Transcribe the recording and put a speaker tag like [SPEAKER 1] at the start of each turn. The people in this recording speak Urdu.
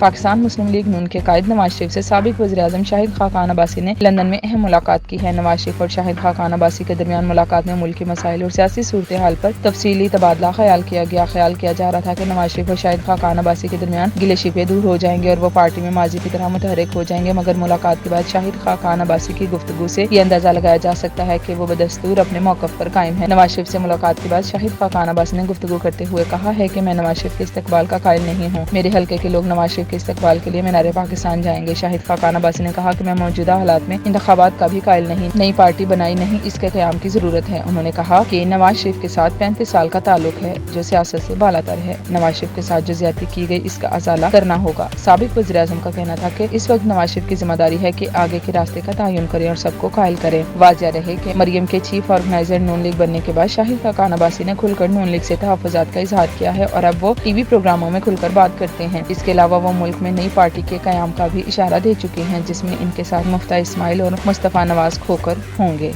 [SPEAKER 1] پاکستان مسلم لیگ نون کے قائد نواز شریف سے سابق وزیراعظم شاہد خاقان عباسی نے لندن میں اہم ملاقات کی ہے۔ نواز شریف اور شاہد خاقان عباسی کے درمیان ملاقات میں ملکی مسائل اور سیاسی صورتحال پر تفصیلی تبادلہ خیال کیا گیا۔ خیال کیا جا رہا تھا کہ نواز شریف اور شاہد خاقان عباسی کے درمیان گلے شکوے دور ہو جائیں گے اور وہ پارٹی میں ماضی کی طرح متحرک ہو جائیں گے، مگر ملاقات کے بعد شاہد خاقان عباسی کی گفتگو سے یہ اندازہ لگایا جا سکتا ہے کہ وہ بدستور اپنے موقف پر قائم ہے۔ نواز شریف سے ملاقات کے بعد شاہد خاقان عباسی نے گفتگو کرتے ہوئے کہا ہے کہ میں نواز شریف کے استقبال کا قائل نہیں ہوں۔ میرے حلقے کے لوگ نواز شریف کے استقبال کے لیے مینار پاکستان جائیں گے۔ شاہد خاقان عباسی نے کہا کہ میں موجودہ حالات میں انتخابات کا بھی قائل نہیں، نئی پارٹی بنائی نہیں، اس کے قیام کی ضرورت ہے۔ انہوں نے کہا کہ نواز شریف کے ساتھ 35 سال کا تعلق ہے جو سیاست سے بالاتر ہے۔ نواز شریف کے ساتھ جو زیادتی کی گئی اس کا ازالہ کرنا ہوگا۔ سابق وزیراعظم کا کہنا تھا کہ اس وقت نواز شریف کی ذمہ داری ہے کہ آگے کے راستے کا تعین کریں اور سب کو قائل کریں۔ واضح رہے کہ مریم کے چیف آرگنائزر نون لیگ بننے کے بعد شاہد خاقان عباسی نے کھل کر نون لیگ سے تحفظات کا اظہار کیا ہے اور اب وہ ٹی وی پروگراموں میں کھل کر بات کرتے ہیں۔ اس کے علاوہ وہ ملک میں نئی پارٹی کے قیام کا بھی اشارہ دے چکے ہیں جس میں ان کے ساتھ مفتاح اسماعیل اور مصطفیٰ نواز کھوکھر ہوں گے۔